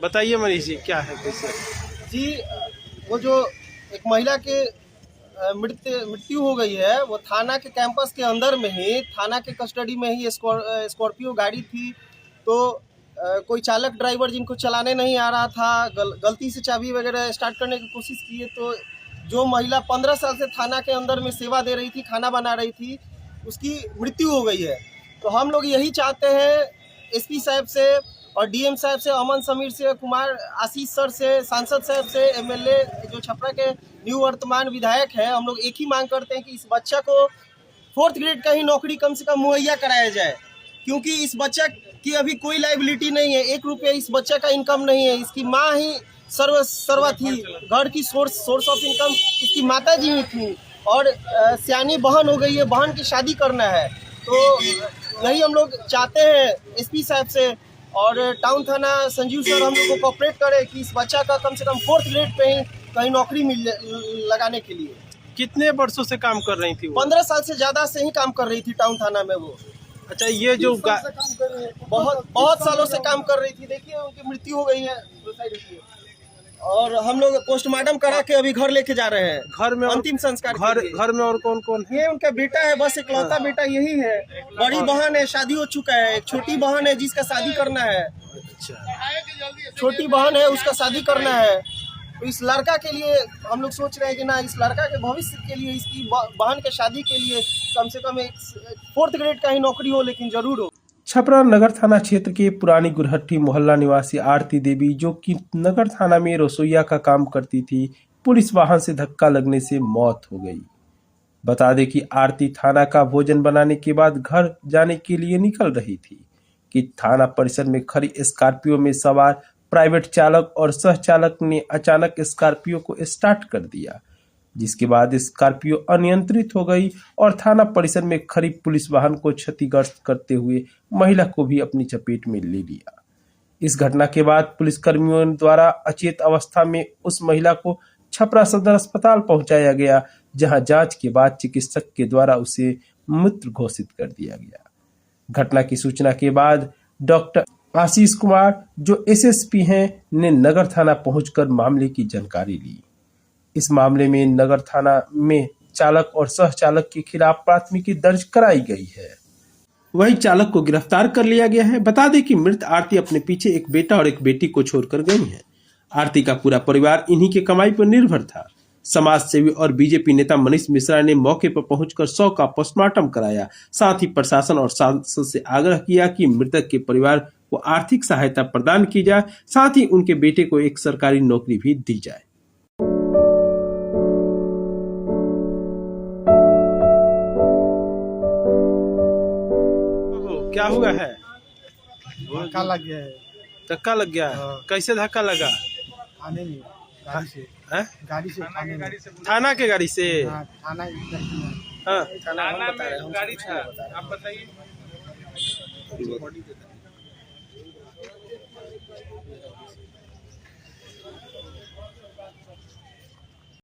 बताइए मनीष जी, क्या है कैसे? जी, वो जो एक महिला के मृत्यु हो गई है, वो थाना के कैंपस के अंदर में ही, थाना के कस्टडी में ही स्कॉर्पियो गाड़ी थी। तो कोई चालक ड्राइवर जिनको चलाने नहीं आ रहा था, गलती से चाबी वगैरह स्टार्ट करने की कोशिश किए, तो जो महिला 15 साल से थाना के अंदर में सेवा दे रही थी, खाना बना रही थी, उसकी मृत्यु हो गई है। तो हम लोग यही चाहते हैं एसपी साहब से और डीएम साहब से, अमन समीर से, कुमार आशीष सर से, सांसद साहब से, एमएलए जो छपरा के न्यू वर्तमान विधायक है, हम लोग एक ही मांग करते हैं कि इस बच्चा को 4th ग्रेड का ही नौकरी कम से कम मुहैया कराया जाए, क्योंकि इस बच्चा की अभी कोई लाइबिलिटी नहीं है, 1 रुपया इस बच्चा का इनकम नहीं है। इसकी माँ ही सर्वा थी, घर की सोर्स ऑफ इनकम इसकी माता जी ही थी, और सियानी बहन हो गई है, बहन की शादी करना है। तो यही हम लोग चाहते हैं एसपी साहब से और टाउन थाना संजीव सर हम लोग को कोऑपरेट करे कि इस बच्चा का कम से कम 4th ग्रेड पे ही कहीं नौकरी लगाने के लिए। कितने वर्षों से काम कर रही थी वो? 15 साल से ज्यादा से ही काम कर रही थी टाउन थाना में वो। अच्छा, ये जो बहुत सालों से काम कर रही थी। देखिए उनकी मृत्यु हो गई है, और हम लोग पोस्टमार्टम करा के अभी घर लेके जा रहे हैं, घर में अंतिम संस्कार। घर में और कौन कौन है? ये उनका बेटा है, बस इकलौता बेटा यही है। बड़ी बहन है, शादी हो चुका है। एक छोटी बहन है जिसका शादी करना है। अच्छा, छोटी बहन है, उसका शादी करना है। तो इस लड़का के लिए हम लोग सोच रहे हैं कि ना, इस लड़का के भविष्य के लिए, इसकी बहन के शादी के लिए कम से कम एक 4th ग्रेड का ही नौकरी हो, लेकिन जरूर हो। छपरा नगर थाना क्षेत्र के पुरानी गुरहट्टी मोहल्ला निवासी आरती देवी, जो कि नगर थाना में रसोईया का काम करती थी, पुलिस वाहन से धक्का लगने से मौत हो गई। बता दें कि आरती थाना का भोजन बनाने के बाद घर जाने के लिए निकल रही थी कि थाना परिसर में खड़ी स्कॉर्पियो में सवार प्राइवेट चालक और सह चालक ने अचानक स्कॉर्पियो को स्टार्ट कर दिया, जिसके बाद स्कॉर्पियो अनियंत्रित हो गई और थाना परिसर में खड़ी पुलिस वाहन को क्षतिग्रस्त करते हुए महिला को भी अपनी चपेट में ले लिया। इस घटना के बाद पुलिसकर्मियों द्वारा अचेत अवस्था में उस महिला को छपरा सदर अस्पताल पहुंचाया गया, जहां जांच के बाद चिकित्सक के द्वारा उसे मृत घोषित कर दिया गया। घटना की सूचना के बाद डॉक्टर आशीष कुमार, जो एसएसपी हैं, ने नगर थाना पहुंचकर मामले की जानकारी ली। इस मामले में नगर थाना में चालक और सह चालक के खिलाफ प्राथमिकी दर्ज कराई गई है। वहीं चालक को गिरफ्तार कर लिया गया है। बता दें कि मृत आरती अपने पीछे एक बेटा और एक बेटी को छोड़कर गई है। आरती का पूरा परिवार इन्हीं के कमाई पर निर्भर था। समाज सेवी और बीजेपी नेता मनीष मिश्रा ने मौके पर पहुंचकर शव का पोस्टमार्टम कराया। साथ ही प्रशासन और सांसद से आग्रह किया कि मृतक के परिवार को आर्थिक सहायता प्रदान की जाए, साथ ही उनके बेटे को एक सरकारी नौकरी भी दी जाए। क्या हुआ है? धक्का लग गया है। धक्का लग गया? कैसे धक्का लगा? थाने में गाड़ी से। गाड़ी से थाने में। थाना के गाड़ी से? हाँ, थाना हाँ, थाना बता रहे हैं, गाड़ी था। आप बताइए।